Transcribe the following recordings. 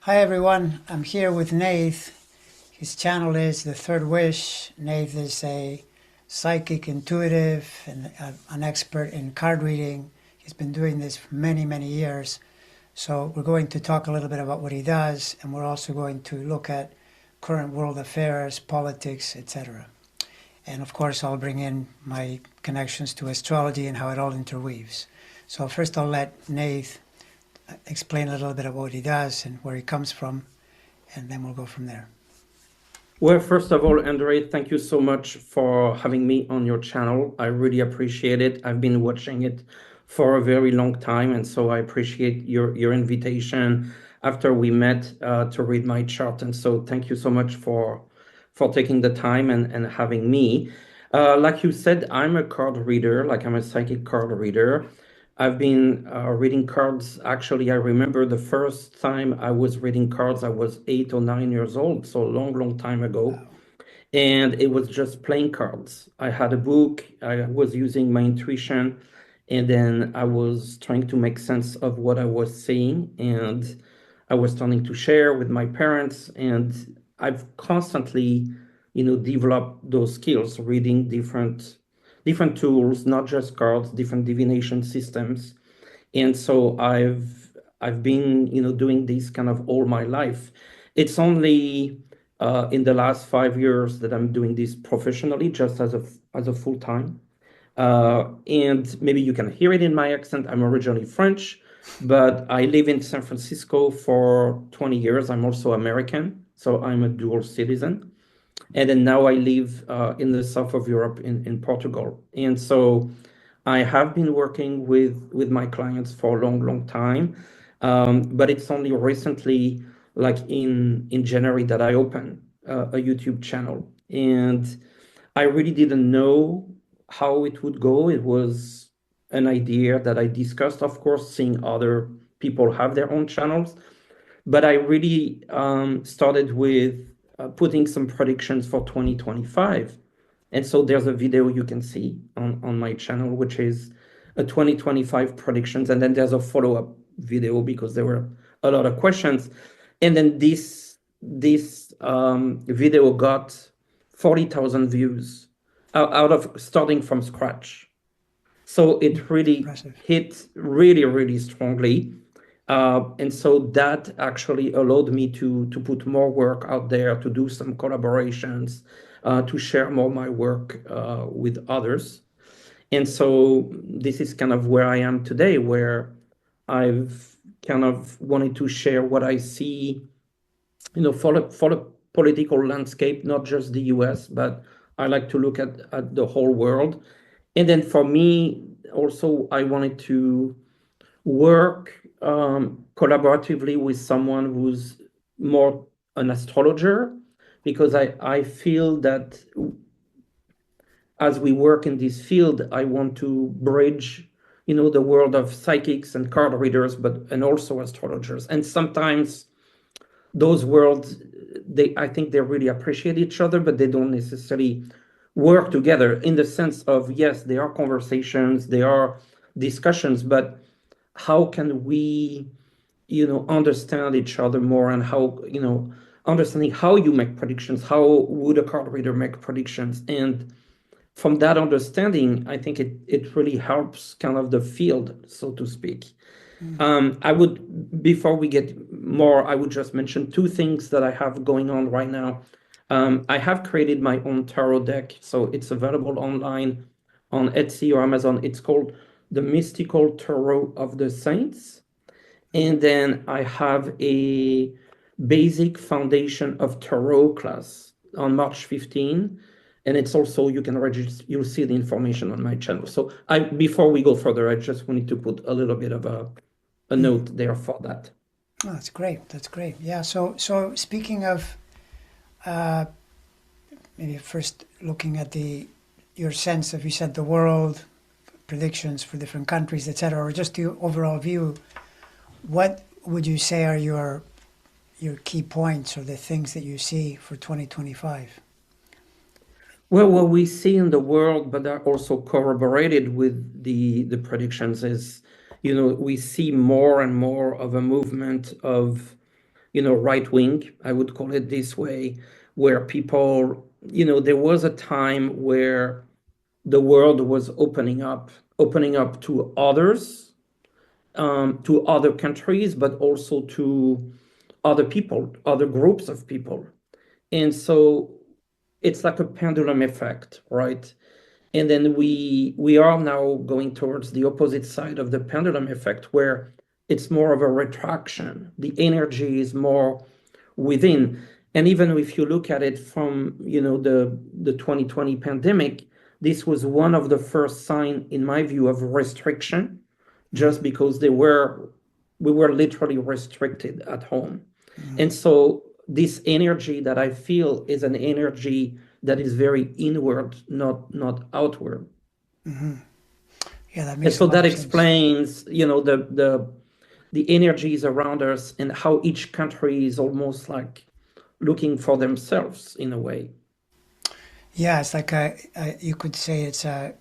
Hi everyone, I'm here with Nathe. His channel is The Third Wish. Nathe is a psychic intuitive and an expert in card reading. He's been doing this for many, many years. So we're going to talk a little bit about what he does, and we're also going to look at current world affairs, politics, etc. And of course, I'll bring in my connections to astrology and how it all interweaves. So first I'll let Nathe explain a little bit of what he does and where he comes from, and then we'll go from there. Well, first of all, Andre, thank you so much for having me on your channel. I really appreciate it. I've been watching it for a very long time, and so I appreciate your invitation after we met to read my chart. And so thank you so much for taking the time and having me. Like you said, I'm a card reader, like I'm a psychic card reader. I've been reading cards. Actually, I remember the first time I was reading cards, I was 8 or 9 years old, so a long, long time ago. And it was just playing cards. I had a book, I was using my intuition, and then I was trying to make sense of what I was seeing. And I was starting to share with my parents, and I've constantly, developed those skills, reading different tools, not just cards, different divination systems. And so I've been, doing this kind of all my life. It's only in the last 5 years that I'm doing this professionally, just as a full time. And maybe you can hear it in my accent. I'm originally French, but I live in San Francisco for 20 years. I'm also American, so I'm a dual citizen. And then now I live in the south of Europe in Portugal. And so I have been working with my clients for a long, long time. But it's only recently, like in January, that I opened a YouTube channel. And I really didn't know how it would go. It was an idea that I discussed, of course, seeing other people have their own channels. But I really started with putting some predictions for 2025. And so there's a video you can see on my channel, which is a 2025 predictions. And then there's a follow-up video because there were a lot of questions. And then this video got 40,000 views out of starting from scratch. So it really Impressive. hit really, really strongly. And so that actually allowed me to put more work out there, to do some collaborations, to share more my work with others. And so this is kind of where I am today, where I've kind of wanted to share what I see, for the political landscape, not just the US, but I like to look at the whole world. And then for me, also, I wanted to work collaboratively with someone who's more an astrologer, because I feel that as we work in this field, I want to bridge, the world of psychics and card readers, and also astrologers. And sometimes those worlds, I think they really appreciate each other, but they don't necessarily work together in the sense of, yes, there are conversations, there are discussions, but how can we, understand each other more, and how, understanding how you make predictions, how would a card reader make predictions? And from that understanding, I think it really helps kind of the field, so to speak. Before we get more, I would just mention two things that I have going on right now. I have created my own tarot deck, so it's available online on Etsy or Amazon. It's called the Mystical Tarot of the Saints. And then I have a basic foundation of tarot class on March 15. And it's also, you can register, you'll see the information on my channel. So before we go further, I just wanted to put a little bit of a note there for that. Oh, that's great. That's great. Yeah. So speaking of, maybe first looking at your sense of, you said the world, predictions for different countries, etc., or just the overall view. What would you say are your key points, or the things that you see for 2025? Well, what we see in the world, but are also corroborated with the predictions, is, we see more and more of a movement of right wing, I would call it this way, where people, there was a time where the world was opening up to others, to other countries, but also to other people, other groups of people. And so it's like a pendulum effect, right? And then we are now going towards the opposite side of the pendulum effect, where it's more of a retraction. The energy is more within. And even if you look at it from, the 2020 pandemic, this was one of the first sign, in my view, of restriction, just because we were literally restricted at home. And so this energy that I feel is an energy that is very inward, not outward. Yeah, that And makes a so lot that of sense. explains, the energies around us and how each country is almost like looking for themselves in a way. Yeah, it's like you could say it's a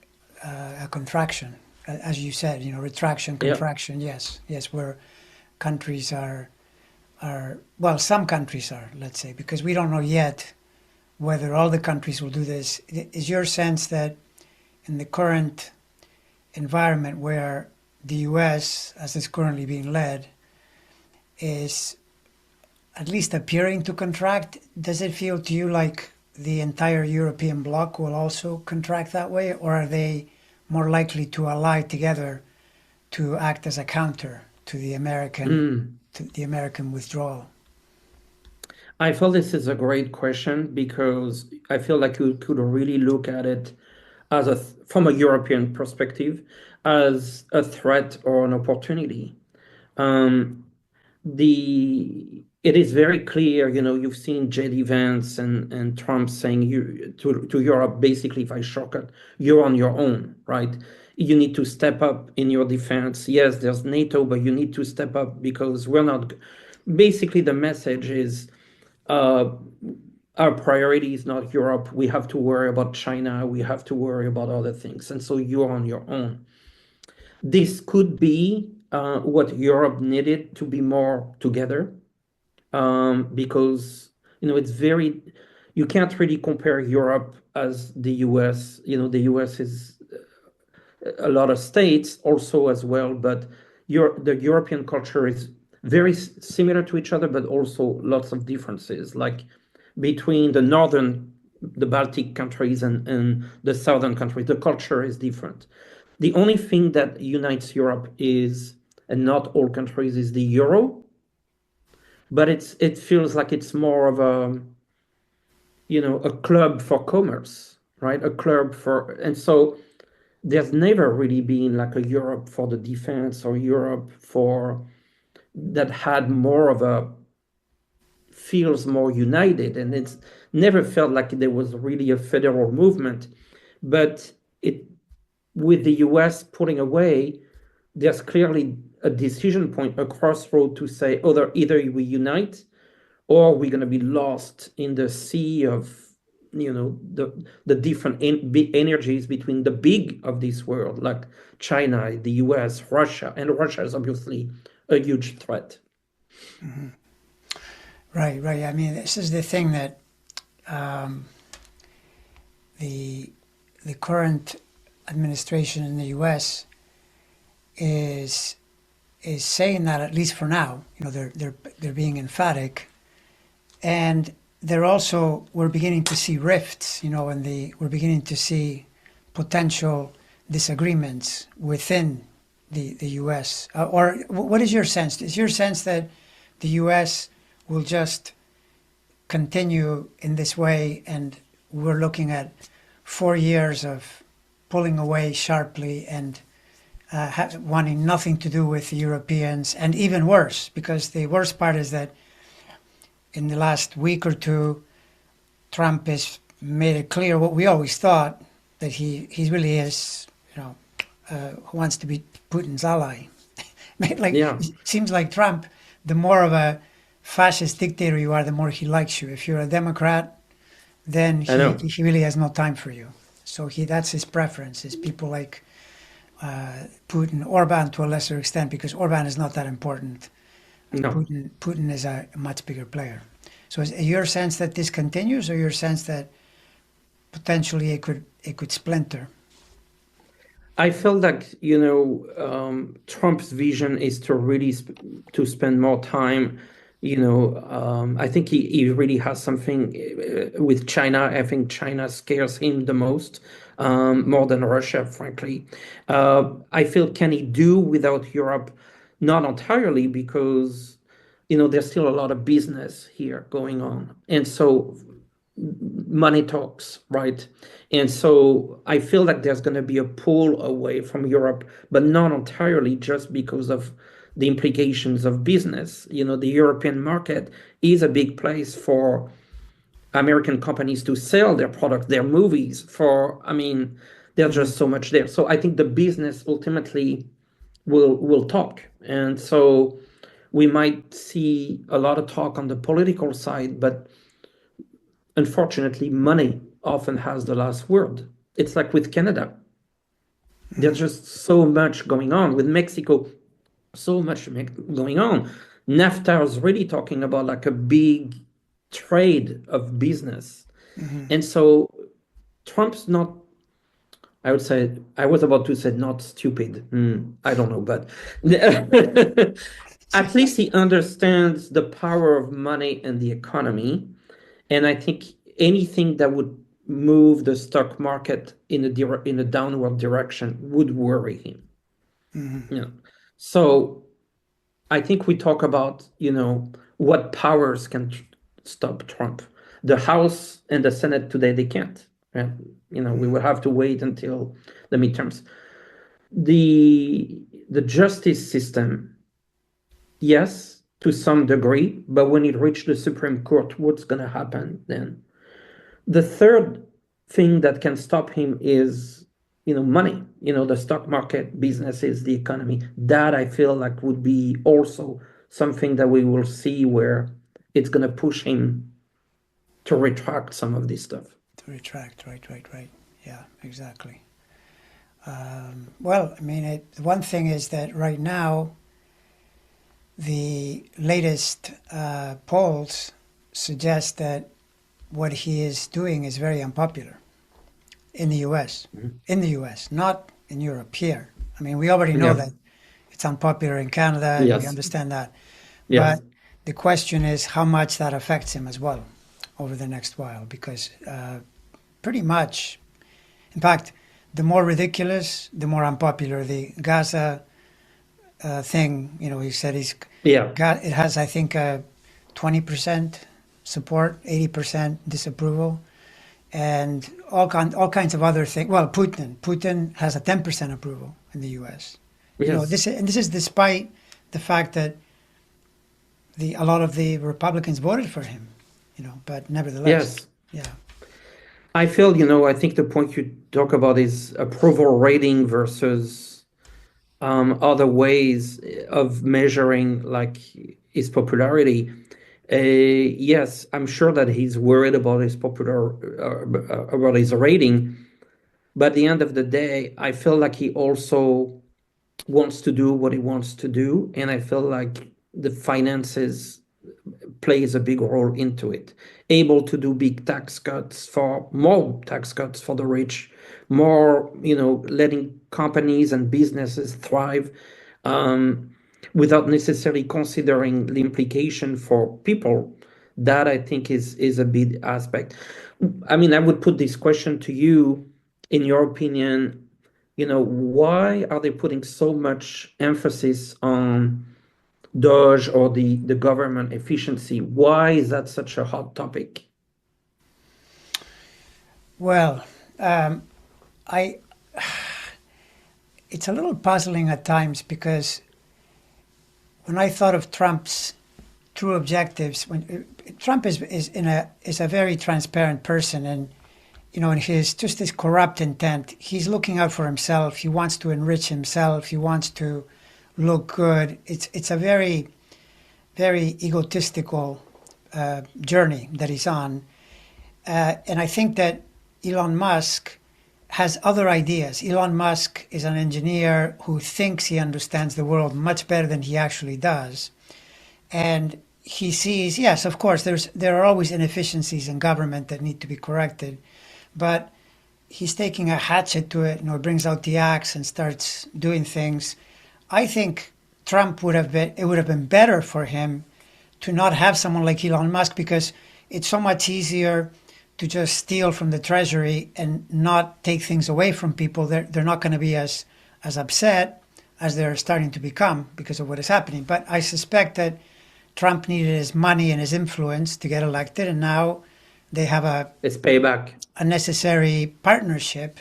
contraction, as you said, retraction, Yeah. contraction. Yes, yes, where countries are well, some countries are, let's say, because we don't know yet whether all the countries will do this. Is your sense that in the current environment where the U.S., as it's currently being led, is at least appearing to contract, does it feel to you like the entire European bloc will also contract that way, or are they more likely to ally together to act as a counter to the American withdrawal? I feel this is a great question because I feel like you could really look at it as from a European perspective, as a threat or an opportunity. Um, it is very clear, you've seen JD Vance and Trump saying to Europe, basically, if I shortcut, you're on your own, right? You need to step up in your defense. Yes, there's NATO, but you need to step up because we're not. Basically, the message is uh, our priority is not Europe. We have to worry about China. We have to worry about other things. And so you're on your own. This could be what Europe needed to be more together, because it's very, you can't really compare Europe as the US. The US is a lot of states also as well, but the European culture is very similar to each other, but also lots of differences, like between the Baltic countries and the southern countries. The culture is different. The only thing that unites Europe is, and not all countries, is the euro, but it feels like it's more of a club for commerce, right? A club for, and so there's never really been like a Europe for the defense or Europe for that had more of a feels more united, and it's never felt like there was really a federal movement. But it with the US pulling away, there's clearly a decision point, a crossroad to say, oh, either we unite or we're going to be lost in the sea of the different big energies between the big of this world, like China, the US, Russia, and Russia is obviously a huge threat. Right, right. I mean, this is the thing that um, the the current administration in the U.S. is saying that, at least for now. They're being emphatic, and they're also, we're beginning to see rifts. We're beginning to see potential disagreements within the U.S. Or what is your sense? Is your sense that the U.S. will just continue in this way, and we're looking at 4 years of pulling away sharply and wanting nothing to do with the Europeans, and even worse, because the worst part is that in the last week or two, Trump has made it clear what we always thought, that he really is, who wants to be Putin's ally. Yeah, It seems like Trump, the more of a fascist dictator you are, the more he likes you. If you're a Democrat, then I know. he really has no time for you. So that's his preference, is people like Putin, Orban to a lesser extent, because Orban is not that important No. Putin is a much bigger player. So is it your sense that this continues, or your sense that potentially it could splinter? I felt like, Trump's vision is to really to spend more time. I think he really has something with China. I think China scares him the most, more than Russia, frankly. I feel can he do without Europe? Not entirely, because there's still a lot of business here going on, and so money talks, right? And so I feel like there's going to be a pull away from Europe, but not entirely, just because of the implications of business. The European market is a big place for American companies to sell their product, their movies. There's Mm-hmm. just so much there. So I think the business ultimately will talk, and so we might see a lot of talk on the political side, but unfortunately, money often has the last word. It's like with Canada. There's just so much going on. With Mexico, so much going on. NAFTA is really talking about like a big trade of business. Mm-hmm. And so Trump's not, I would say, I was about to say not stupid. I don't know, but at least he understands the power of money and the economy. And I think anything that would move the stock market in a downward direction would worry him. Mm-hmm. You know. So I think we talk about, what powers can stop Trump. The House and the Senate today, they can't. Right? We will have to wait until the midterms. The justice system, yes, to some degree, but when it reaches the Supreme Court, what's going to happen then? The third thing that can stop him is, money, the stock market, businesses, the economy. That I feel like would be also something that we will see where it's going to push him to retract some of this stuff. To retract, right. Yeah, exactly. Well, I mean, one thing is that right now, the latest polls suggest that what he is doing is very unpopular in the U.S. Mhm. In the U.S., not in Europe. Here, I mean, we already know Yeah. that it's unpopular in Canada, and we Yes. understand that. But Yes. the question is how much that affects him as well over the next while, because pretty much, in fact, the more ridiculous, the more unpopular. The Gaza thing, he said Yeah. it has, I think, 20% support, 80% disapproval, and all kinds of other things. Well, Putin has a 10% approval in the U.S. Yes. This is despite the fact that a lot of the Republicans voted for him, but nevertheless, Yes. yeah. I feel, I think the point you talk about is approval rating versus other ways of measuring like his popularity. Yes, I'm sure that he's worried about his about his rating, but at the end of the day, I feel like he also wants to do what he wants to do, and I feel like the finances plays a big role into it. Able to do big tax cuts for more tax cuts for the rich, more, letting companies and businesses thrive, um, without necessarily considering the implication for people. That I think is a big aspect. I mean, I would put this question to you. In your opinion, why are they putting so much emphasis on Doge or the government efficiency? Why is that such a hot topic? Well, I it's a little puzzling at times because when I thought of Trump's true objectives, when Trump is a very transparent person, and in his just this corrupt intent, he's looking out for himself. He wants to enrich himself. He wants to look good. It's a very very egotistical journey that he's on, and I think that Elon Musk has other ideas. Elon Musk is an engineer who thinks he understands the world much better than he actually does. and he sees, yes, of course, there are always inefficiencies in government that need to be corrected, but he's taking a hatchet to it, brings out the axe and starts doing things. I think it would have been better for him to not have someone like Elon Musk, because it's so much easier to just steal from the treasury and not take things away from people. They're not going to be as upset as they're starting to become because of what is happening. But I suspect that Trump needed his money and his influence to get elected, and now they have It's payback. a necessary partnership.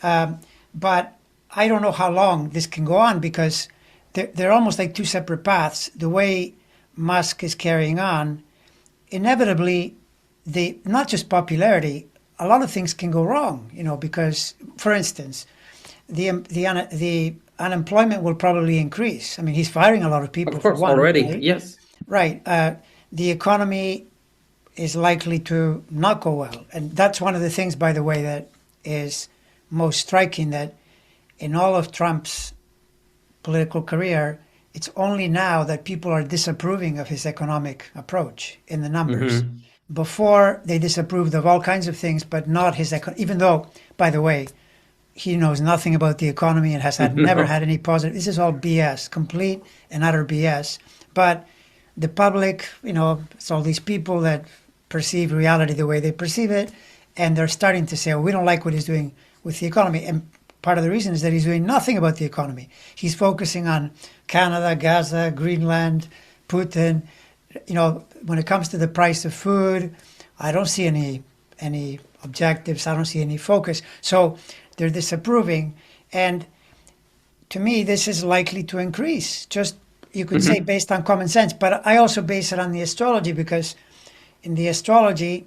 But I don't know how long this can go on, because they're almost like two separate paths. The way Musk is carrying on, inevitably, not just popularity, a lot of things can go wrong. Because, for instance, the unemployment will probably increase. I mean, he's firing a lot of people Of for course, one, already. right? Yes. Right. The economy is likely to not go well. And that's one of the things, by the way, that is most striking, that in all of Trump's political career, it's only now that people are disapproving of his economic approach in the numbers. Hmm. Before, they disapproved of all kinds of things, but not his even though, by the way, he knows nothing about the economy and has never No. had any positive. This is all BS, complete and utter BS. But the public, it's all these people that perceive reality the way they perceive it, and they're starting to say, "Oh, we don't like what he's doing with the economy." And part of the reason is that he's doing nothing about the economy. He's focusing on Canada, Gaza, Greenland, Putin. When it comes to the price of food, I don't see any objectives. I don't see any focus. So they're disapproving, and to me, this is likely to increase. Just, you could say, Hmm. based on common sense, but I also base it on the astrology, because in the astrology,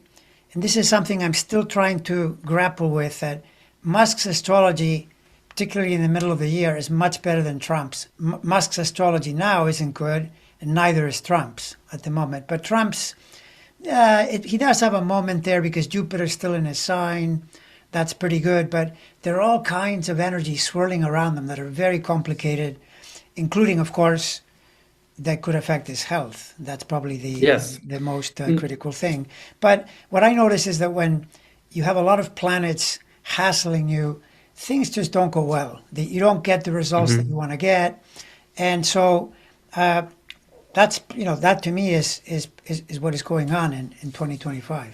and this is something I'm still trying to grapple with, that Musk's astrology, particularly in the middle of the year, is much better than Trump's. Musk's astrology now isn't good, and neither is Trump's at the moment. But Trump's, he does have a moment there because Jupiter's still in his sign. That's pretty good, but there are all kinds of energy swirling around them that are very complicated, including, of course, that could affect his health. That's probably Yes. the most Mm. critical thing. But what I notice is that when you have a lot of planets hassling you, things just don't go well. You don't get the results that you Hmm. want to get, and so that to me is what is going on in 2025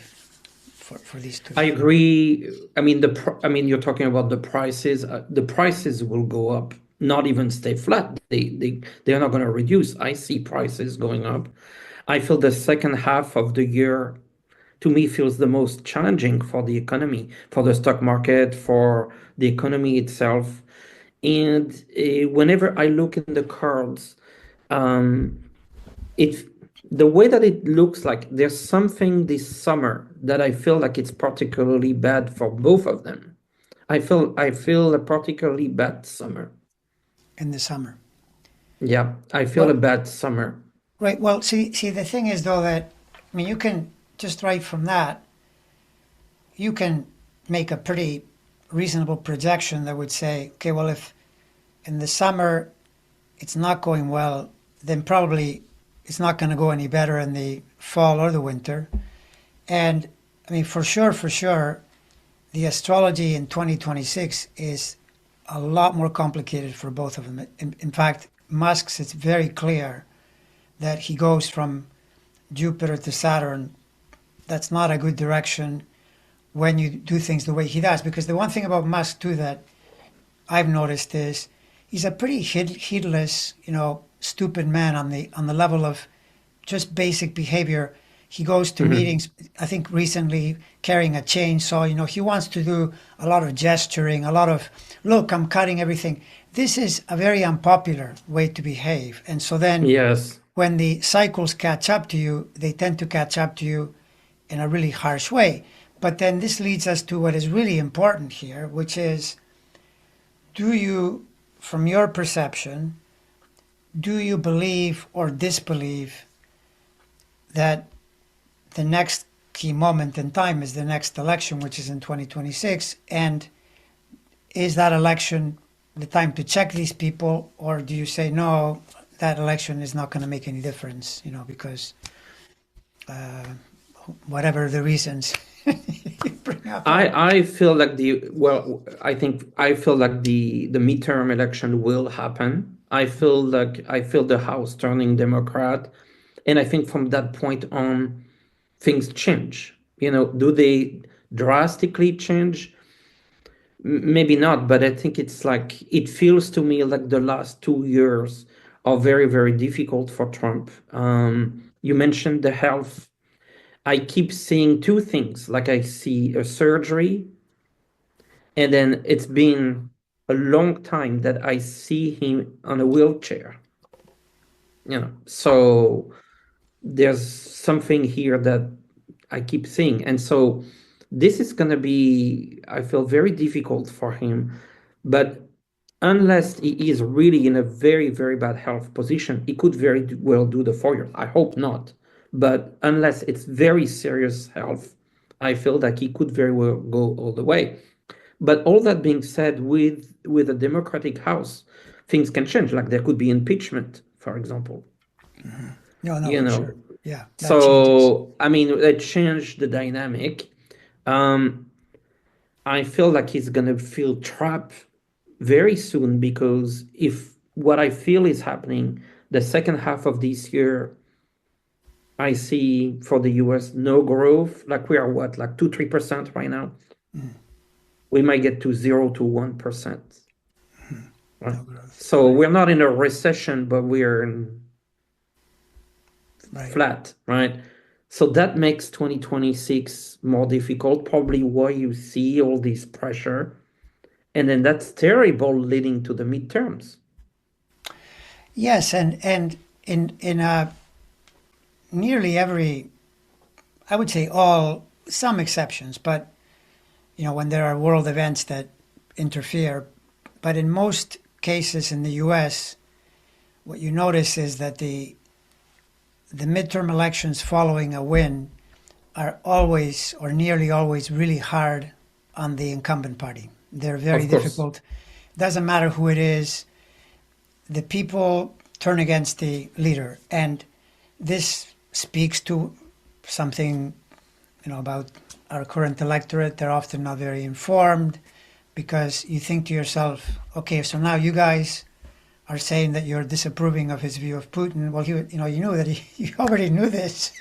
for these two. I agree. I mean, you're talking about the prices. The prices will go up, not even stay flat. They are not going to reduce. I see prices going up. I feel the second half of the year, to me, feels the most challenging for the economy, for the stock market, for the economy itself. And whenever I look in the cards, um, it the way that it looks like there's something this summer that I feel like it's particularly bad for both of them. I feel a particularly bad summer. In the summer. Yeah, I feel a Well, bad summer. right. Well, see, the thing is though that, I mean, you can just right from that, you can make a pretty reasonable projection that would say, okay, well, if in the summer it's not going well, then probably it's not going to go any better in the fall or the winter. And I mean, for sure, the astrology in 2026 is a lot more complicated for both of them. In fact, Musk's, it's very clear that he goes from Jupiter to Saturn. That's not a good direction when you do things the way he does. Because the one thing about Musk, too, that I've noticed is he's a pretty heedless, stupid man on the level of just basic behavior. He goes to Hmm. meetings, I think recently, carrying a chainsaw. He wants to do a lot of gesturing, a lot of, look, I'm cutting everything. This is a very unpopular way to behave. And so then Yes. when the cycles catch up to you, they tend to catch up to you in a really harsh way. But then this leads us to what is really important here, which is, do you, from your perception, do you believe or disbelieve that the next key moment in time is the next election, which is in 2026? And is that election the time to check these people, or do you say, no, that election is not going to make any difference, because whatever the reasons you bring up. I feel like I feel like the midterm election will happen. I feel the House turning Democrat, and I think from that point on, things change. Do they drastically change? Maybe not, but I think it feels to me like the last 2 years are very, very difficult for Trump. You mentioned the health. I keep seeing two things. Like I see a surgery, and then it's been a long time that I see him on a wheelchair. So there's something here that I keep seeing. And so this is going to be, I feel, very difficult for him. But unless he is really in a very, very bad health position, he could very well do the 4 years. I hope not. But unless it's very serious health, I feel that he could very well go all the way. But all that being said, with a Democratic House, things can change. Like there could be impeachment, for example. No, You for know, sure. Yeah, that changes. so I mean, that changed the dynamic. Um, I feel like he's gonna feel trapped very soon because if what I feel is happening, the second half of this year, I see for the US no growth. Like we are what, like 2-3% right now. We might get to 0 to 1%. Right? No growth. So we're not in a recession, but we're in Right. flat, right? So that makes 2026 more difficult, probably why you see all this pressure. And then that's terrible leading to the midterms. Yes, and in nearly every, I would say all, some exceptions, but when there are world events that interfere, but in most cases in the U.S., what you notice is that the midterm elections following a win are always or nearly always really hard on the incumbent party. They're very Of course. difficult. Doesn't matter who it is. The people turn against the leader, and this speaks to something about our current electorate. They're often not very informed because you think to yourself, okay, so now you guys are saying that you're disapproving of his view of Putin. Well, you knew that you already knew this.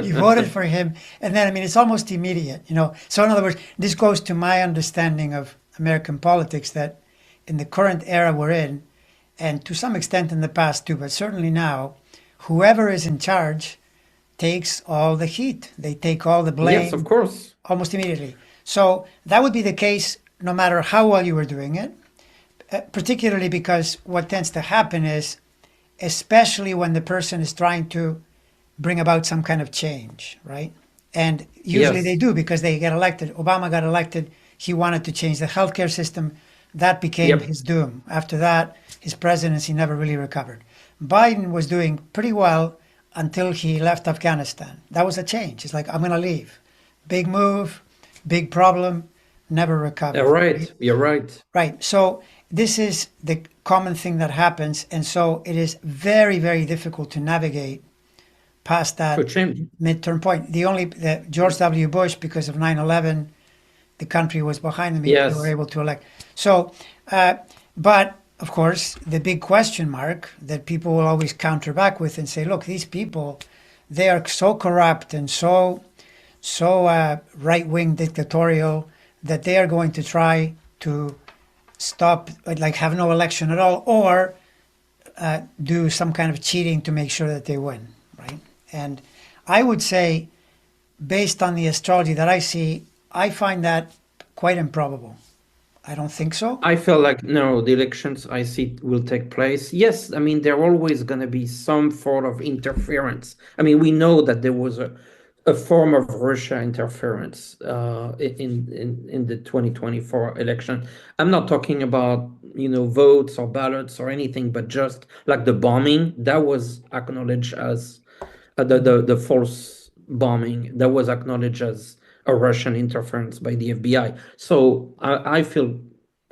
You voted for him, and then it's almost immediate. So in other words, this goes to my understanding of American politics that in the current era we're in, and to some extent in the past too, but certainly now, whoever is in charge takes all the heat. They take all the Yes, of blame course. almost immediately. So that would be the case no matter how well you were doing it, particularly because what tends to happen is, especially when the person is trying to bring about some kind of change, right? And usually they Yes. do because they get elected. Obama got elected. He wanted to change the healthcare system. That became Yep. his doom. After that, his presidency never really recovered. Biden was doing pretty well until he left Afghanistan. That was a change. It's like, I'm going to leave. Big move, big problem, never recovered. Right. You're right. Right. So this is the common thing that happens. And so it is very, very difficult to navigate past To that change. midterm point. The George W. Bush, because of 9/11, the country was behind them. They were Yes. able to elect. So, but of course, the big question mark that people will always counter back with and say, look, these people, they are so corrupt and so right-wing dictatorial that they are going to try to stop, like have no election at all, or do some kind of cheating to make sure that they win, right? And I would say, based on the astrology that I see, I find that quite improbable. I don't think so. I feel like no, the elections I see will take place. Yes, I mean there are always going to be some sort of interference. I mean we know that there was a form of Russia interference in the 2024 election. I'm not talking about votes or ballots or anything, but just like the bombing that was acknowledged as the false bombing that was acknowledged as a Russian interference by the FBI. So I feel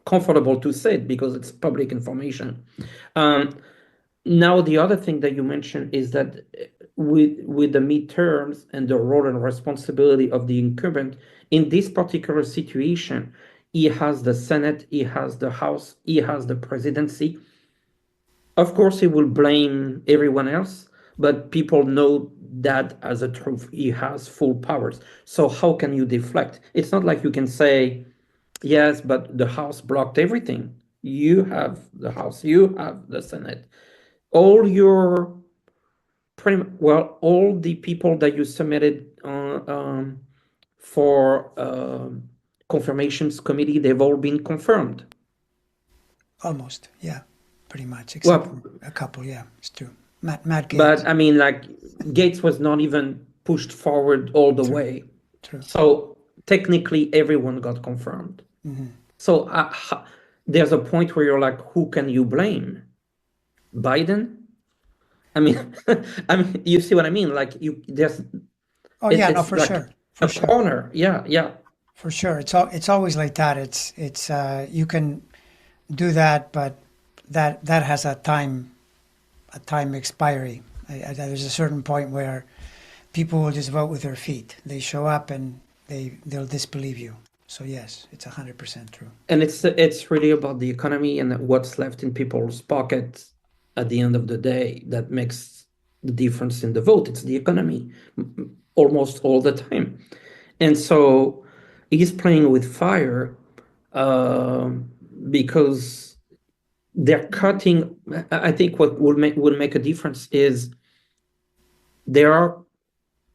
comfortable to say it because it's public information. Um, Now, the other thing that you mentioned is that with the midterms and the role and responsibility of the incumbent in this particular situation, he has the Senate, he has the House, he has the presidency. Of course, he will blame everyone else, but people know that as a truth. He has full powers. So how can you deflect? It's not like you can say, yes, but the House blocked everything. You have the House, you have the Senate. All your all the people that you submitted for confirmations committee, they've all been confirmed. Almost, yeah, pretty much, except Well, for a couple. Yeah, it's true. Matt but Gates. I mean, like Gates was not even pushed forward all the True, way. true. So technically, everyone got confirmed. So there's a point where you're like, who can you blame? Biden? I mean, I mean, you see what I mean? Like there's Oh yeah, no, it's for like sure, a for sure, corner. Yeah, yeah. for sure. It's always like that. It's you can do that, but that has a time expiry. There's a certain point where people will just vote with their feet. They show up and they'll disbelieve you. So yes, it's 100% true. And it's really about the economy and what's left in people's pockets at the end of the day that makes the difference in the vote. It's the economy almost all the time. And so he's playing with fire because they're cutting. I think what will make a difference is they are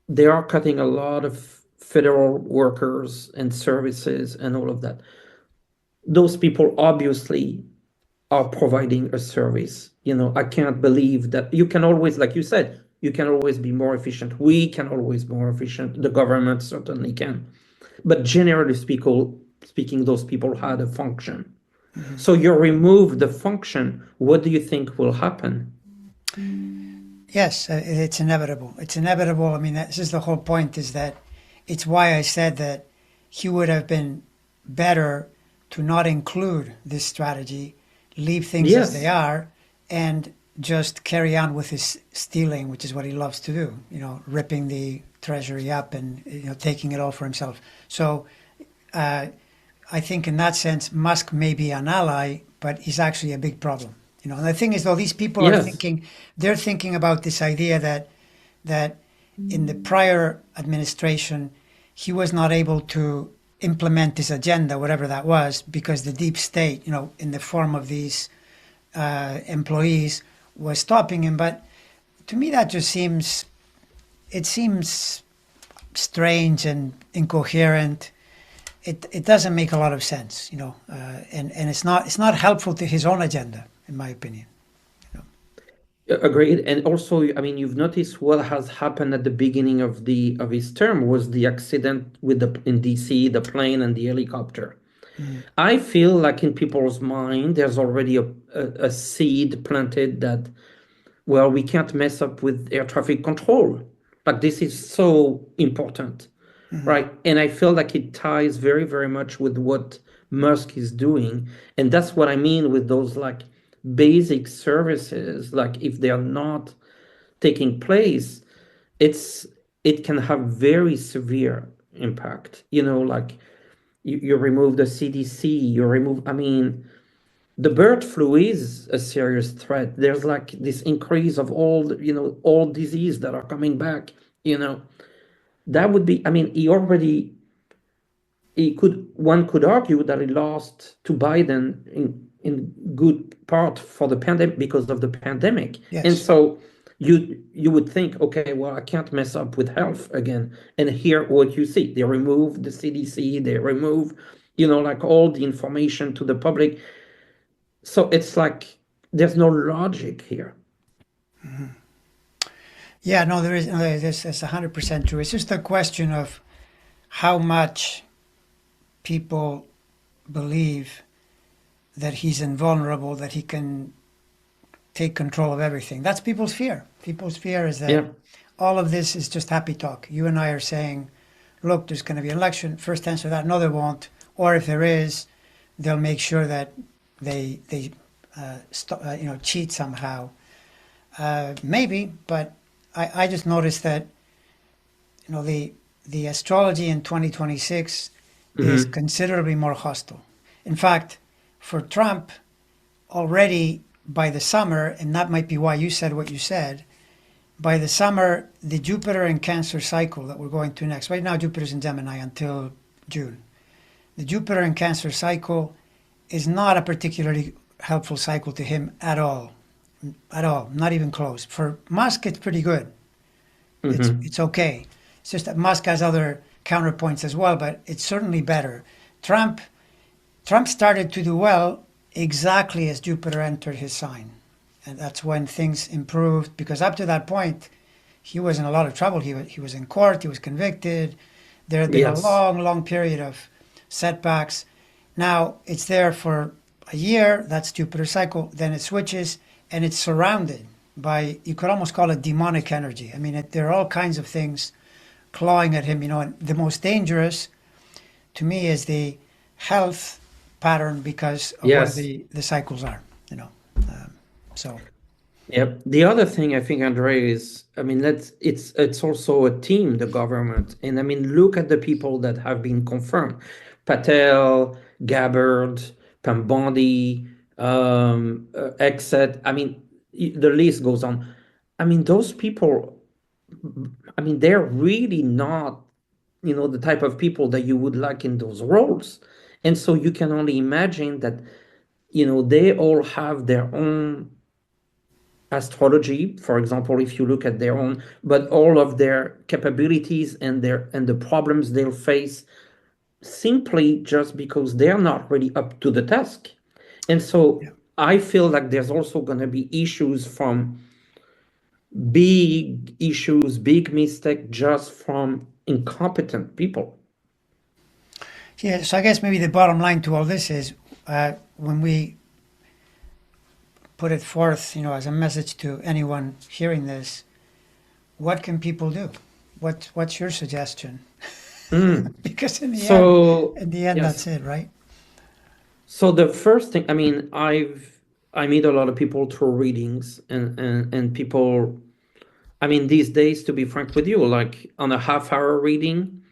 they are cutting a lot of federal workers and services and all of that. Those people obviously are providing a service. I can't believe that you can always, like you said, you can always be more efficient. We can always be more efficient. The government certainly can. But generally speaking, those people had a function. So you remove the function, what do you think will happen? Yes, it's inevitable. It's inevitable. I mean, this is the whole point. Is that it's why I said that he would have been better to not include this strategy, leave things as they Yes. are, and just carry on with his stealing, which is what he loves to do. Ripping the treasury up and taking it all for himself. So uh, I think in that sense, Musk may be an ally, but he's actually a big problem. And the thing is, though, these people are Yes. thinking, they're thinking about this idea that in the prior administration, he was not able to implement his agenda, whatever that was, because the deep state, in the form of these employees, was stopping him. But to me, that just seems strange and incoherent. It doesn't make a lot of sense, and it's not helpful to his own agenda, in my opinion. Agreed. And also, I mean, you've noticed what has happened at the beginning of his term was the accident with the in DC, the plane and the helicopter. I feel like in people's mind, there's already a seed planted that, well, we can't mess up with air traffic control. Like this is so important, right? And I feel like it ties very, very much with what Musk is doing. And that's what I mean with those like basic services. Like if they are not taking place, it's it can have very severe impact. Like you remove the CDC, you remove, I mean, the bird flu is a serious threat. There's like this increase of all disease that are coming back, you know. That would be, I mean, one could argue that he lost to Biden in good part for the pandemic because of the pandemic. And Yes. so you would think, okay, well, I can't mess up with health again. And here what you see, they remove the CDC, they remove, like all the information to the public. So it's like there's no logic here. Yeah, no, there is. No, that's 100% true. It's just a question of how much people believe that he's invulnerable, that he can take control of everything. That's people's fear. People's fear is that Yeah. all of this is just happy talk. You and I are saying, look, there's going to be an election. First answer that, no, there won't. Or if there is, they'll make sure that they cheat somehow. Maybe, but I just noticed that the astrology in 2026 is Mm-hmm. considerably more hostile. In fact, for Trump, already by the summer, and that might be why you said what you said, by the summer, the Jupiter and Cancer cycle that we're going to next, right now Jupiter's in Gemini until June. The Jupiter and Cancer cycle is not a particularly helpful cycle to him at all, not even close. For Musk, it's pretty good. Mm-hmm. It's okay. It's just that Musk has other counterpoints as well, but it's certainly better. Trump Trump started to do well exactly as Jupiter entered his sign. And that's when things improved because up to that point, he was in a lot of trouble. He was in court, he was convicted. There had been a Yes. long, long period of setbacks. Now it's there for a year, that's Jupiter cycle, then it switches and it's surrounded by, you could almost call it demonic energy. I mean, there are all kinds of things clawing at him, and the most dangerous to me is the health pattern because of where Yes. the cycles are, you know. Um, so, Yep. The other thing I think, Andre, is I mean, it's also a team, the government. And I mean, look at the people that have been confirmed. Patel, Gabbard, Pambandi, Exet. I mean, the list goes on. I mean, those people, I mean, they're really not, the type of people that you would like in those roles. And so you can only imagine that, they all have their own astrology, for example, if you look at their own, but all of their capabilities and the problems they'll face simply just because they're not really up to the task. And so yeah. I feel like there's also going to be issues from big issues, big mistake just from incompetent people. Yeah, so I guess maybe the bottom line to all this is when we put it forth, as a message to anyone hearing this, what can people do? What's your suggestion? Mm. Because So, in the end, that's yes. it, right? So the first thing, I mean, I meet a lot of people through readings and people, I mean, these days, to be frank with you, like on a half-hour reading,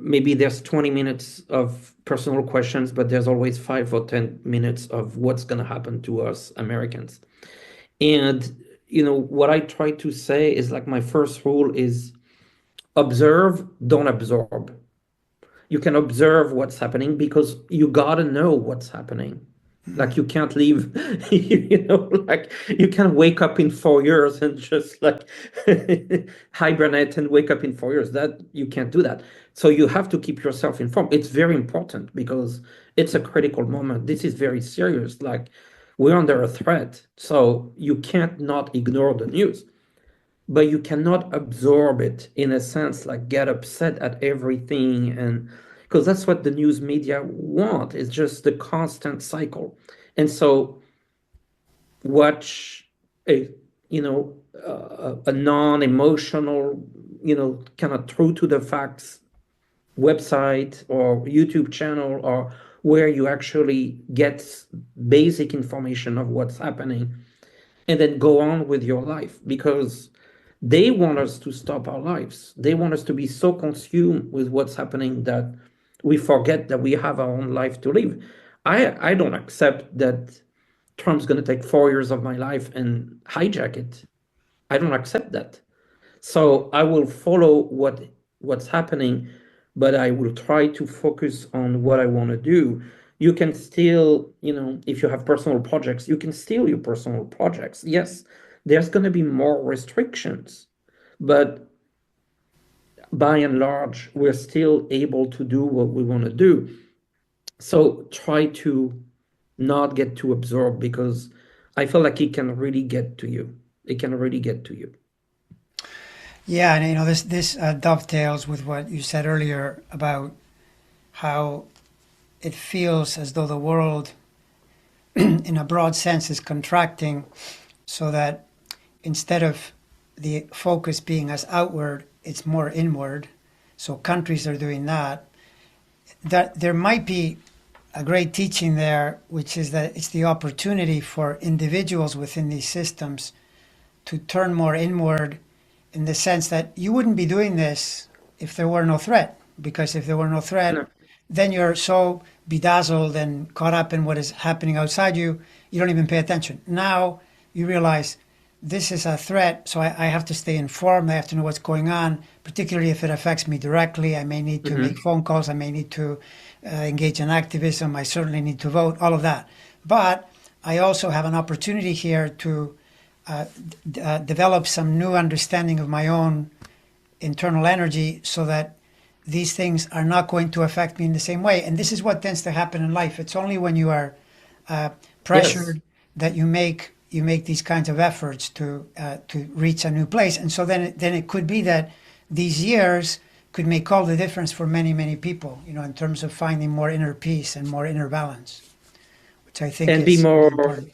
maybe there's 20 minutes of personal questions, but there's always 5 or 10 minutes of what's going to happen to us Americans. And, what I try to say is like my first rule is observe, don't absorb. You can observe what's happening because you gotta know what's happening. Like you can't leave, like you can wake up in 4 years and just like hibernate and wake up in 4 years. That you can't do that. So you have to keep yourself informed. It's very important because it's a critical moment. This is very serious. Like we're under a threat. So you can't not ignore the news, but you cannot absorb it in a sense, like get upset at everything. And because that's what the news media want, it's just the constant cycle. And so watch a a non-emotional, kind of true to the facts website or YouTube channel, or where you actually get basic information of what's happening, and then go on with your life, because they want us to stop our lives. They want us to be so consumed with what's happening that we forget that we have our own life to live. I don't accept that Trump's going to take 4 years of my life and hijack it. I don't accept that. So I will follow what's happening, but I will try to focus on what I want to do. You can still, if you have personal projects, you can steal your personal projects. Yes, there's going to be more restrictions, but by and large, we're still able to do what we want to do. So try to not get too absorbed, because I feel like it can really get to you. It can really get to you. Yeah, and this dovetails with what you said earlier about how it feels as though the world, in a broad sense, is contracting, so that instead of the focus being as outward, it's more inward. So countries are doing that. That there might be a great teaching there, which is that it's the opportunity for individuals within these systems to turn more inward, in the sense that you wouldn't be doing this if there were no threat. Because if there were no threat, No. then you're so bedazzled and caught up in what is happening outside you, you don't even pay attention. Now you realize this is a threat, so I have to stay informed. I have to know what's going on, particularly if it affects me directly. I may need to make Hmm. phone calls. I may need to engage in activism. I certainly need to vote, all of that. But I also have an opportunity here to develop some new understanding of my own internal energy, so that these things are not going to affect me in the same way. And this is what tends to happen in life. It's only when you are Yes. pressured that you make these kinds of efforts to reach a new place. And so then it could be that these years could make all the difference for many people, in terms of finding more inner peace and more inner balance, which I think And be is really more, important.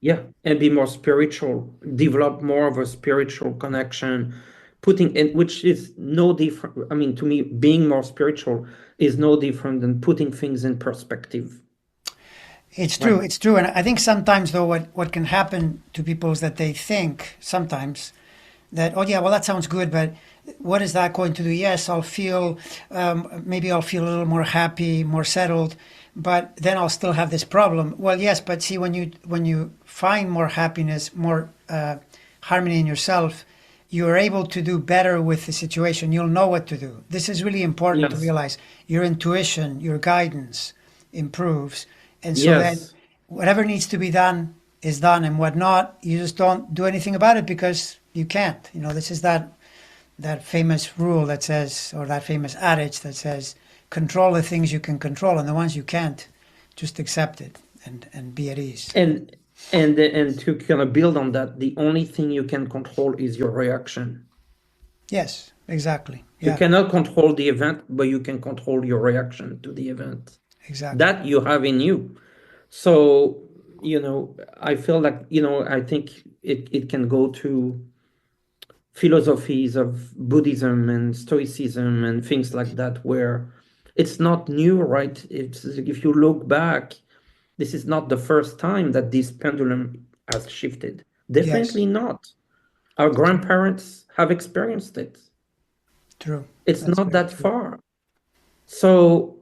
yeah, and be more spiritual, develop more of a spiritual connection, putting in, which is no different. I mean, to me, being more spiritual is no different than putting things in perspective, It's true. right? It's true. And I think sometimes, though, what can happen to people is that they think sometimes that, oh yeah, well, that sounds good, but what is that going to do? Yes, maybe I'll feel a little more happy, more settled, but then I'll still have this problem. Well, yes, but see, when you find more happiness, more harmony in yourself, you are able to do better with the situation. You'll know what to do. This is really important to Yes. realize. Your intuition, your guidance improves, and so then Yes. whatever needs to be done is done, and what not, you just don't do anything about it because you can't. This is that famous rule that says, or that famous adage that says, control the things you can control, and the ones you can't, just accept it and be at ease. And and to kind of build on that, the only thing you can control is your reaction. Yes, exactly. You Yeah, cannot control the event, but you can control your reaction to the event. exactly. That you have in you. So, I feel like, I think it can go to philosophies of Buddhism and Stoicism and things like that, where it's not new, right? If you look back, this is not the first time that this pendulum has shifted. Yes, Definitely not. Our grandparents have experienced it. true. It's That's not very that true. far. So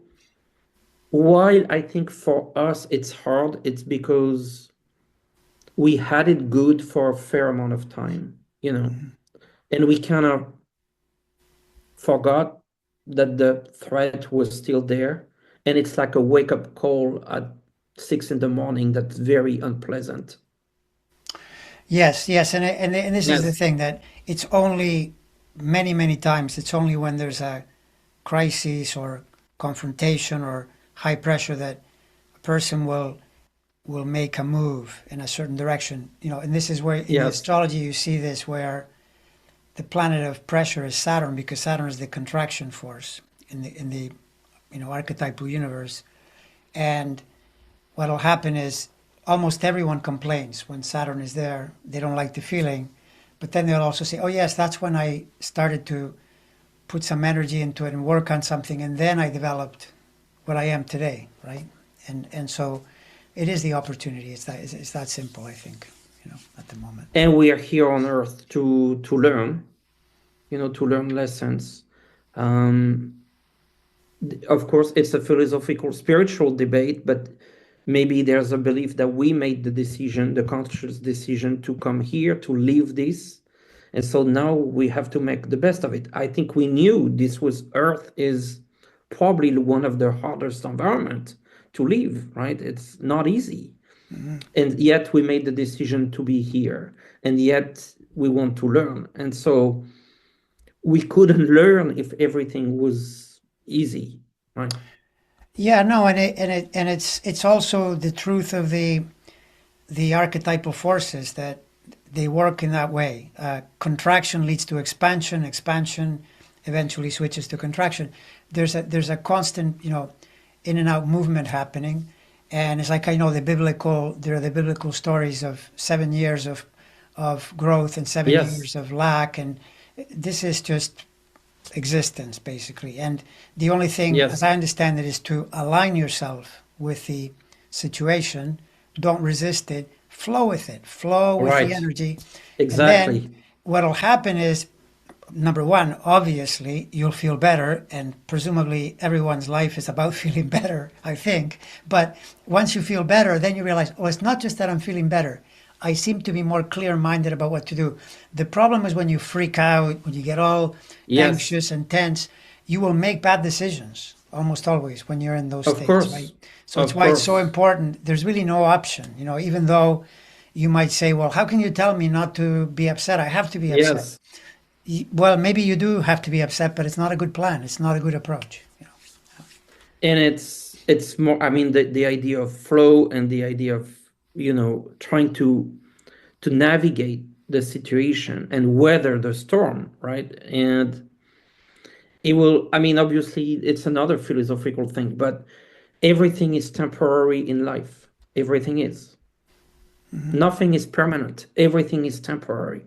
while I think for us it's hard, it's because we had it good for a fair amount of time, and we kind of forgot that the threat was still there. And it's like a wake-up call at 6 in the morning that's very unpleasant. Yes, yes, and this is the Yes. thing, that it's only many times. It's only when there's a crisis or confrontation or high pressure that a person will make a move in a certain direction. And this is where in the Yes. astrology you see this, where the planet of pressure is Saturn, because Saturn is the contraction force in the archetypal universe. And what'll happen is almost everyone complains when Saturn is there. They don't like the feeling, but then they'll also say, "Oh yes, that's when I started to put some energy into it and work on something, and then I developed what I am today." Right? And so it is the opportunity. It's that simple, I think. At the moment. And we are here on earth to learn, to learn lessons. Um, of course, it's a philosophical, spiritual debate, but maybe there's a belief that we made the decision, the conscious decision to come here, to live this. And so now we have to make the best of it. I think we knew Earth is probably one of the hardest environment to live, right? It's not easy. Mhm. And yet we made the decision to be here. And yet we want to learn. And so we couldn't learn if everything was easy, right? Yeah, no, and it's also the truth of the archetypal forces, that they work in that way. Contraction leads to expansion. Expansion eventually switches to contraction. There's a constant, in and out movement happening, and it's like, there are the biblical stories of 7 years of growth and seven Yes. years of lack, and this is just existence basically. And the only thing, as Yes. I understand it, is to align yourself with the situation. Don't resist it. Flow with it. Flow with the Right. energy. And then Exactly. what'll happen is, number one, obviously, you'll feel better, and presumably everyone's life is about feeling better, I think. But once you feel better, then you realize, oh, it's not just that I'm feeling better. I seem to be more clear minded about what to do. The problem is when you freak out, when you get all Yes. anxious and tense, you will make bad decisions almost always when you're in those Of states, right? course. So it's Of why it's so course. important. There's really no option, even though you might say, well, how can you tell me not to be upset? I have to be upset. Yes. Well, maybe you do have to be upset, but it's not a good plan. It's not a good approach. And it's more, I mean, the idea of flow and the idea of, trying to navigate the situation and weather the storm, right? And it will, I mean, obviously it's another philosophical thing, but everything is temporary in life. Everything is. Nothing is permanent. Everything is temporary.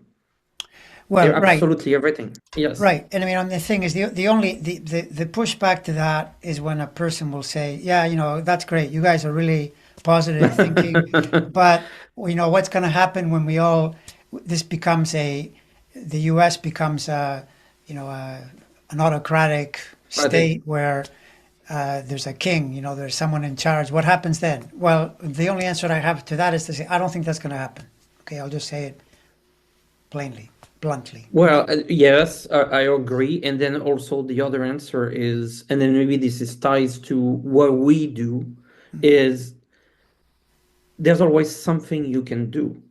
Well, right, Absolutely everything. Yes. right. And I mean, the thing is, the pushback to that is when a person will say, "Yeah, that's great. You guys are really positive thinking, but what's going to happen when we all this becomes the U.S. becomes an autocratic I think. state where there's a king, there's someone in charge. What happens then? Well, the only answer I have to that is to say, I don't think that's going to happen. Okay, I'll just say it plainly, bluntly. Well, yes, I agree. And then also the other answer is, and then maybe this is ties to what we do, is there's always something you can do.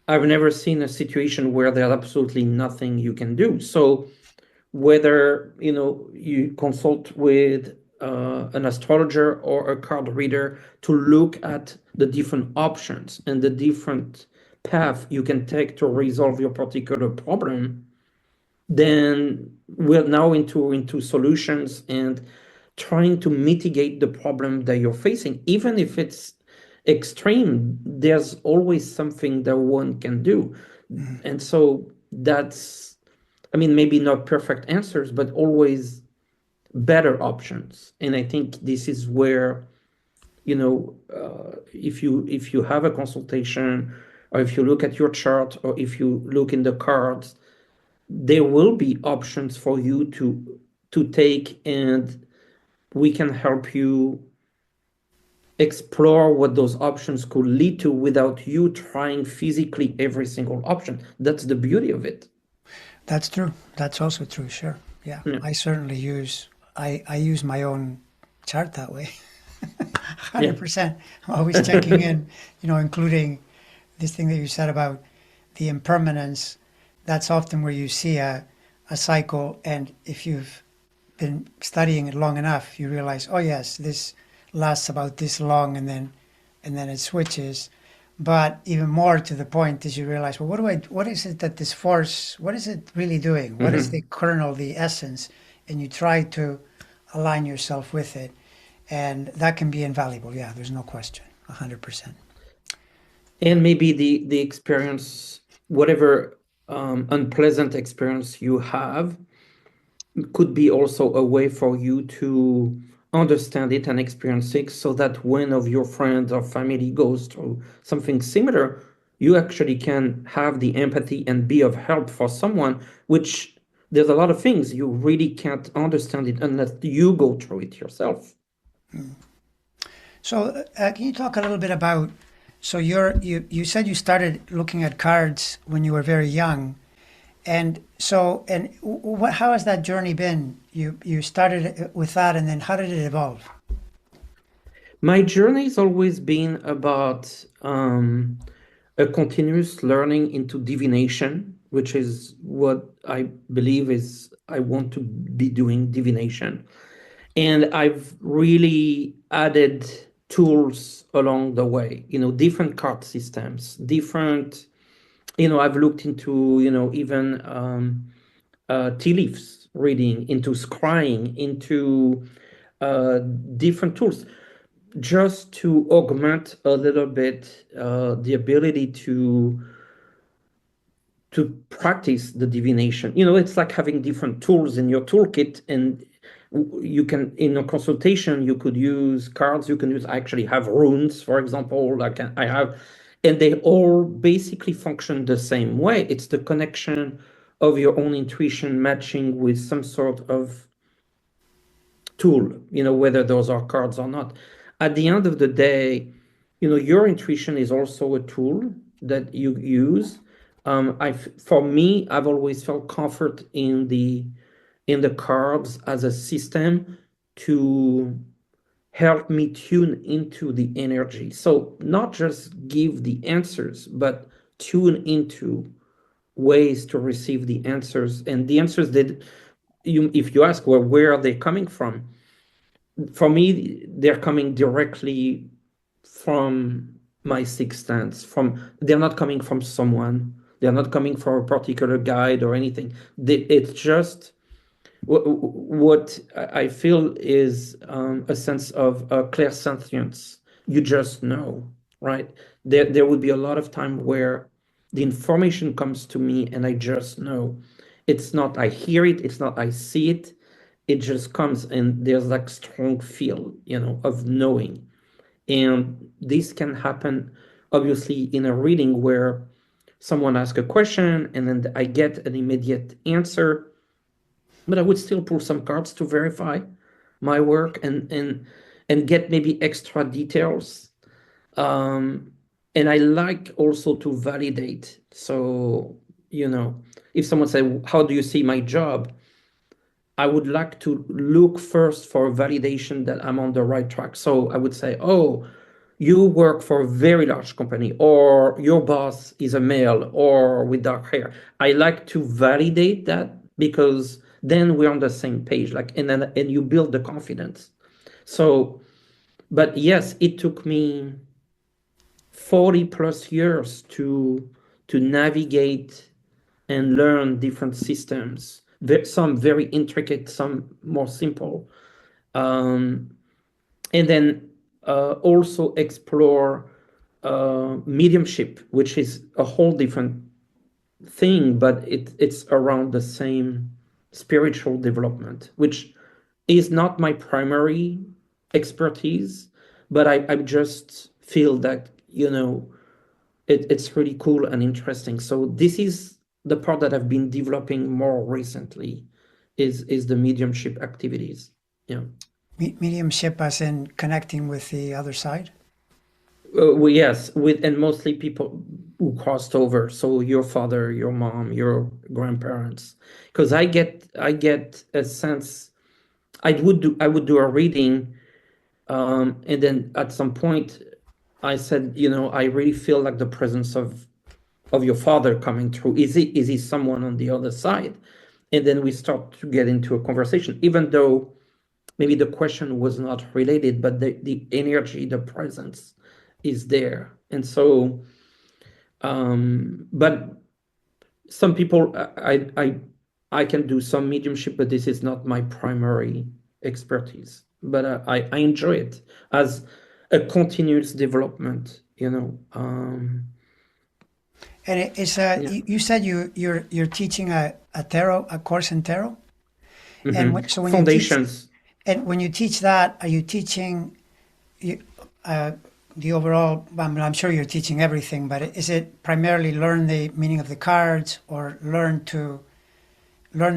I've never seen a situation where there's absolutely nothing you can do. So whether you consult with an astrologer or a card reader to look at the different options and the different path you can take to resolve your particular problem, then we're now into solutions and trying to mitigate the problem that you're facing. Even if it's extreme, there's always something that one can do. And so that's, I mean, maybe not perfect answers, but always better options. And I think this is where, if you have a consultation, or if you look at your chart, or if you look in the cards, there will be options for you to take, and we can help you explore what those options could lead to without you trying physically every single option. That's the beauty of it. That's true. That's also true. Sure. Yeah, Yeah. I certainly I use my own chart that way. Yeah. 100%. I'm always checking in, including this thing that you said about the impermanence. That's often where you see a cycle, and if you've been studying it long enough, you realize, oh yes, this lasts about this long, and then it switches. But even more to the point is you realize, well, what is it that this force, what is it really doing? What is the kernel, the essence? And you try to align yourself with it. And that can be invaluable. Yeah, there's no question. 100%. And maybe the experience, whatever unpleasant experience you have, could be also a way for you to understand it and experience it, so that when of your friends or family goes through something similar, you actually can have the empathy and be of help for someone, which there's a lot of things you really can't understand it unless you go through it yourself. So, can you talk a little bit about? So, you said you started looking at cards when you were very young, and so how has that journey been? You started with that, and then how did it evolve? My journey's always been about a continuous learning into divination, which is what I believe is I want to be doing divination. And I've really added tools along the way, different card systems, different, I've looked into, even tea leaves reading, into scrying, into uh, different tools, just to augment a little bit the ability to practice the divination. It's like having different tools in your toolkit, and You can, in a consultation, you could use cards, you can use, I actually have runes, for example, like I have, and they all basically function the same way. It's the connection of your own intuition matching with some sort of tool, whether those are cards or not. At the end of the day, your intuition is also a tool that you use. For me, I've always felt comfort in the cards as a system to help me tune into the energy. So not just give the answers, but tune into ways to receive the answers. And the answers that if you ask, well, where are they coming from? For me, they're coming directly from my sixth sense. They're not coming from someone. They're not coming from a particular guide or anything. It's just what I feel is a sense of clairsentience. You just know, right? There would be a lot of time where the information comes to me and I just know. It's not I hear it, it's not I see it. It just comes and there's like strong feel, of knowing. And this can happen obviously in a reading where someone asks a question and then I get an immediate answer, but I would still pull some cards to verify my work and get maybe extra details. And I like also to validate. So, if someone say, how do you see my job? I would like to look first for validation that I'm on the right track. So I would say, oh, you work for a very large company, or your boss is a male or with dark hair. I like to validate that because then we're on the same page, and you build the confidence. So, but yes, it took me 40 plus years to navigate and learn different systems. Some very intricate, some more simple, and then also explore mediumship, which is a whole different thing, but it's around the same spiritual development, which is not my primary expertise, but I just feel that it's really cool and interesting. So this is the part that I've been developing more recently, is the mediumship activities. Yeah. Mediumship as in connecting with the other side? Well, yes, and mostly people who crossed over. So your father, your mom, your grandparents, because I get a sense. I would do a reading, and then at some point, I said, I really feel like the presence of your father coming through. Is he someone on the other side? And then we start to get into a conversation, even though maybe the question was not related, but the energy, the presence is there. And so, but some people, I can do some mediumship, but this is not my primary expertise. But I enjoy it as a continuous development, And it's Yeah. you said you're teaching a tarot, a course in tarot, and so when you teach, Foundations. and when you teach that, are you teaching you, uh, the overall? I mean, I'm sure you're teaching everything, but is it primarily learn the meaning of the cards, or learn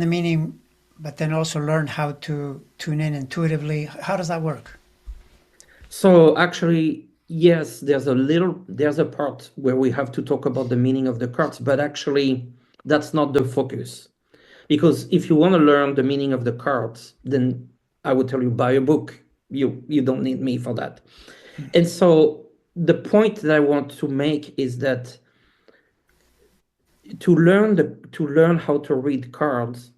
the meaning, but then also learn how to tune in intuitively? How does that work? So actually, yes, there's a part where we have to talk about the meaning of the cards, but actually that's not the focus. Because if you want to learn the meaning of the cards, then I would tell you buy a book. You don't need me for that. And so the point that I want to make is that to learn how to read cards,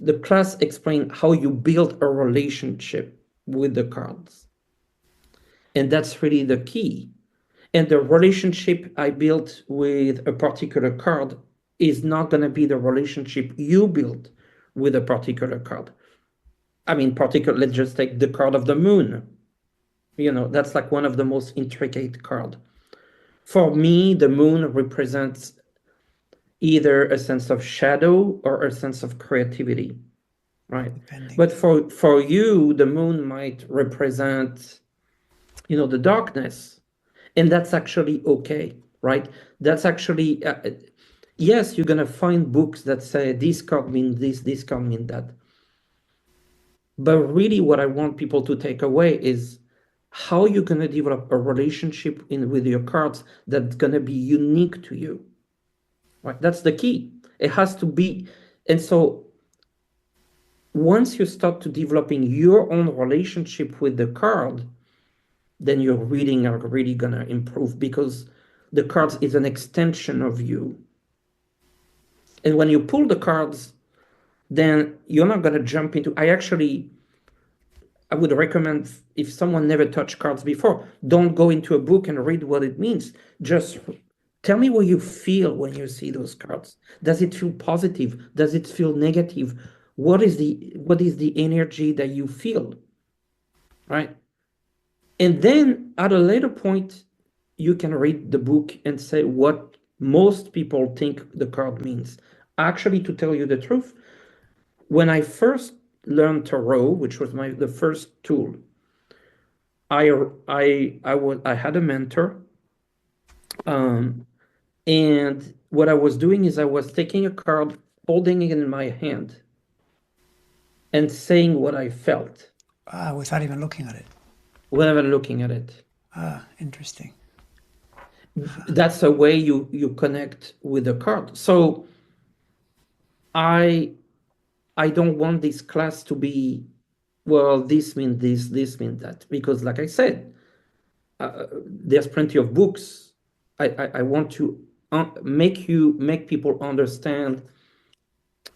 the class explained how you build a relationship with the cards. And that's really the key. And the relationship I built with a particular card is not going to be the relationship you build with a particular card. I mean, let's just take the card of the moon. That's like one of the most intricate cards. For me, the moon represents either a sense of shadow or a sense of creativity. right? depending. But for you, the moon might represent, the darkness, and that's actually okay, right? That's actually yes, you're gonna find books that say this card means this card means that. But really, what I want people to take away is how you're gonna develop a relationship with your cards that's gonna be unique to you, right? That's the key. It has to be, and so once you start to developing your own relationship with the card, then your reading are really gonna improve because the cards is an extension of you. And when you pull the cards, then you're not gonna jump into. I would recommend if someone never touched cards before, don't go into a book and read what it means. Just tell me what you feel when you see those cards. Does it feel positive? Does it feel negative? What is the energy that you feel? Right? And then at a later point, you can read the book and say what most people think the card means. Actually, to tell you the truth, when I first learned tarot, which was the first tool, I had a mentor, and what I was doing is I was taking a card, holding it in my hand, and saying what I felt Without even looking at it. whenever looking at it. Interesting. That's a way you connect with the card. So I don't want this class to be, well, this means this means that, because like I said, there's plenty of books. I want to make people understand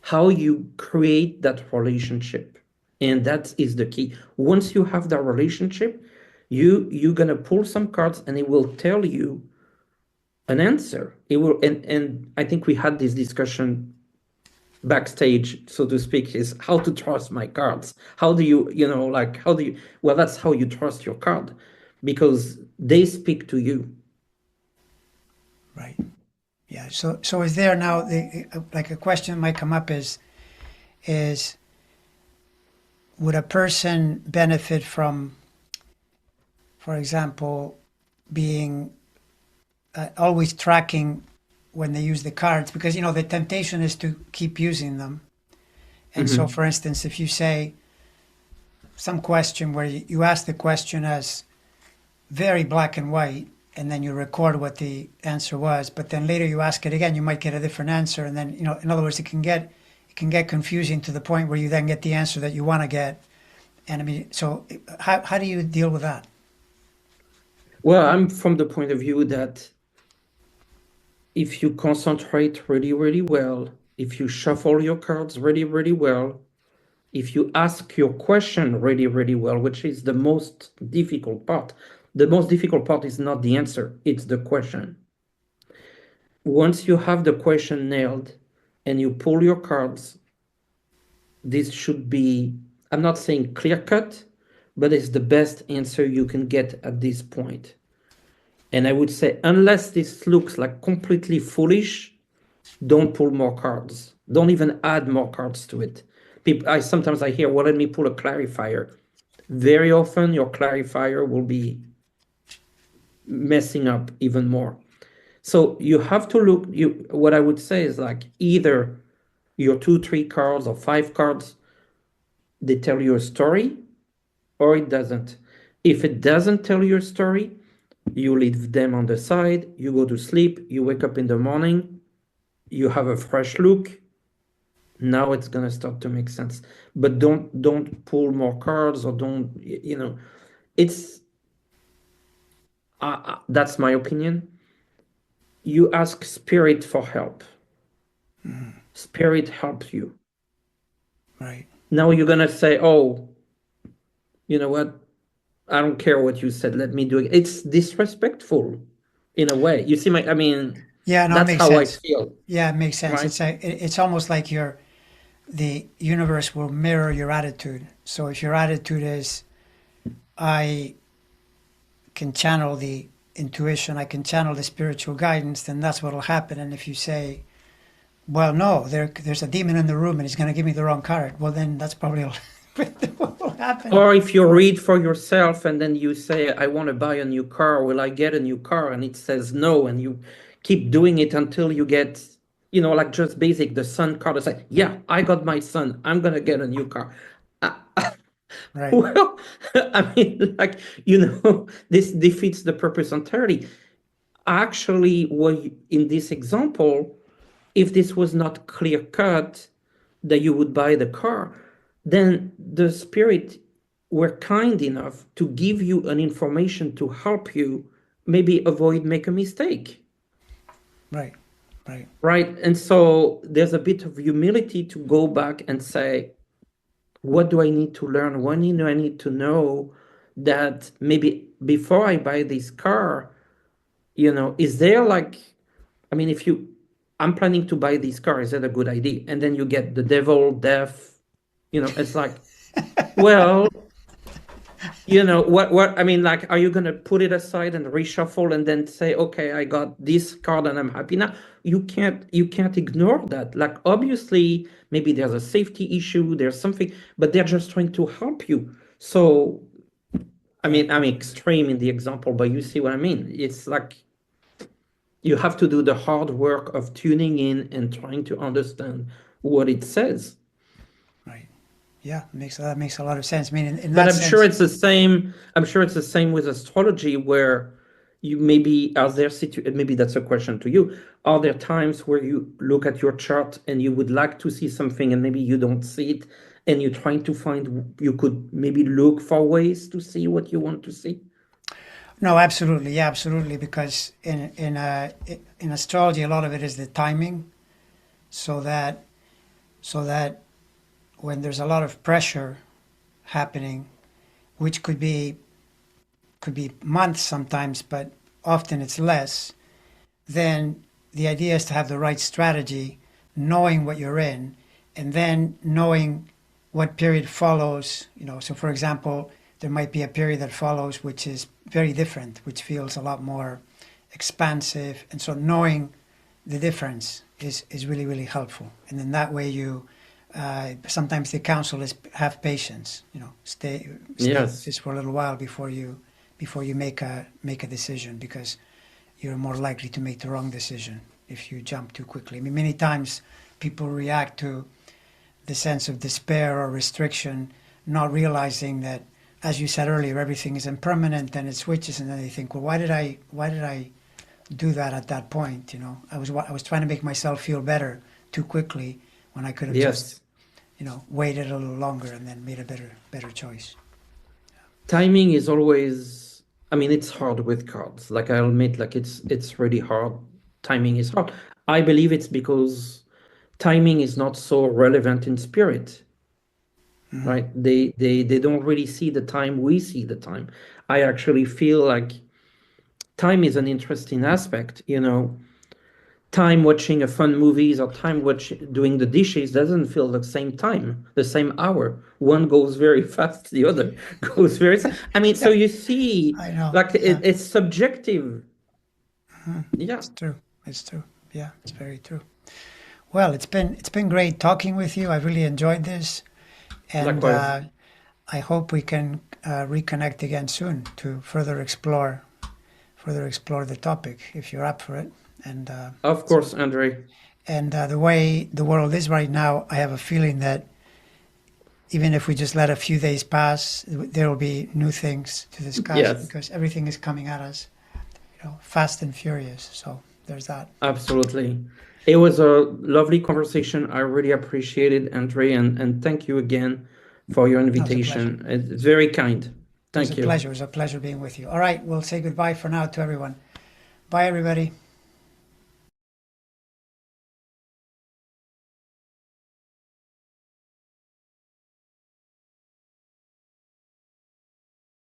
how you create that relationship, and that is the key. Once you have that relationship, you're gonna pull some cards, and it will tell you an answer. It will, and I think we had this discussion backstage, so to speak, is how to trust my cards. How do you, well, that's how you trust your card, because they speak to you. Right. Yeah. So is there now like a question that might come up is would a person benefit from, for example, being always tracking when they use the cards, because the temptation is to keep using them. And so, for instance, if you say some question where you ask the question as very black and white, and then you record what the answer was, but then later you ask it again, you might get a different answer, and then in other words, it can get confusing to the point where you then get the answer that you want to get. And I mean, so how do you deal with that? Well, I'm from the point of view that if you concentrate really, really well, if you shuffle your cards really, really well, if you ask your question really, really well, which is the most difficult part. The most difficult part is not the answer, it's the question. Once you have the question nailed and you pull your cards, this should be, I'm not saying clear cut, but it's the best answer you can get at this point. And I would say, unless this looks like completely foolish, don't pull more cards. Don't even add more cards to it. Sometimes I hear, well, let me pull a clarifier. Very often your clarifier will be messing up even more. So you have to look, what I would say is like either your 2, 3 cards or 5 cards, they tell you a story, or it doesn't. If it doesn't tell you a story, you leave them on the side, you go to sleep, you wake up in the morning, you have a fresh look. Now it's gonna start to make sense. But don't pull more cards, or don't, it's that's my opinion. You ask spirit for help. Spirit helps you. Right. Now you're gonna say, oh, you know what? I don't care what you said. Let me do it. It's disrespectful in a way. You see I mean, Yeah, no, it that's makes how I sense. feel, Yeah, it makes sense. right? It's almost like the universe will mirror your attitude. So if your attitude is, I can channel the intuition, I can channel the spiritual guidance, then that's what will happen. And if you say, well, no, there's a demon in the room and he's going to give me the wrong card. Well, then that's probably what will happen. Or if you read for yourself and then you say, I want to buy a new car, will I get a new car? And it says no, and you keep doing it until you get, like just basic, the son card. It's like, yeah, I got my son. I'm going to get a new car. Right, Well, I mean, like, this defeats the purpose entirely. Actually, in this example, if this was not clear cut that you would buy the car, then the spirit were kind enough to give you an information to help you maybe avoid make a mistake. right, right, Right. And so there's a bit of humility to go back and say, what do I need to learn? What do I need to know that maybe before I buy this car, is there I mean, I'm planning to buy this car, is that a good idea? And then you get the devil, death, it's like, well, what I mean, like, are you going to put it aside and reshuffle and then say, okay, I got this card and I'm happy now? You can't ignore that. Like, obviously, maybe there's a safety issue, there's something, but they're just trying to help you. So, I mean, I'm extreme in the example, but you see what I mean? It's like, you have to do the hard work of tuning in and trying to understand what it says. right. Yeah, that makes a lot of sense. I mean, in But that I'm sure sense, it's the same. I'm sure it's the same with astrology, where you maybe maybe that's a question to you. Are there times where you look at your chart and you would like to see something and maybe you don't see it, and you're trying to find, you could maybe look for ways to see what you want to see? no, absolutely, yeah, absolutely. Because in astrology, a lot of it is the timing, so that so that when there's a lot of pressure happening, which could be months sometimes, but often it's less, then the idea is to have the right strategy, knowing what you're in, and then knowing what period follows. So for example, there might be a period that follows which is very different, which feels a lot more expansive. And so knowing the difference is really, really helpful. And then that way sometimes the counsel is have patience, stay with Yes. this for a little while before you make a decision, because you're more likely to make the wrong decision if you jump too quickly. I mean, many times people react to the sense of despair or restriction, not realizing that, as you said earlier, everything is impermanent and it switches, and then they think, well, why did I do that at that point? I was trying to make myself feel better too quickly when I could have just Yes. waited a little longer and then made a better choice. Timing is always, I mean, it's hard with cards. Like, I'll admit, like, it's really hard. Timing is hard. I believe it's because timing is not so relevant in spirit, right? They don't really see the time we see the time. I actually feel like time is an interesting aspect, time watching a fun movies or time doing the dishes doesn't feel the same time, the same hour. One goes very fast, the other goes I mean, so Yeah, you see, I know. like, Yeah, it's subjective. Yeah. it's true. It's true. Yeah, it's very true. Well, it's been great talking with you. I really enjoyed this, and Likewise. I hope we can reconnect again soon to further explore the topic if you're up for it. And Of course, Andre. the way the world is right now, I have a feeling that even if we just let a few days pass, there will be new things to discuss, Yes, because everything is coming at us, fast and furious. So there's that. absolutely. It was a lovely conversation. I really appreciate it, Andre, and thank you again for your No, it was a pleasure. invitation. It's very kind. It was a Thank you. pleasure. It was a pleasure being with you. All right, we'll say goodbye for now to everyone. Bye, everybody.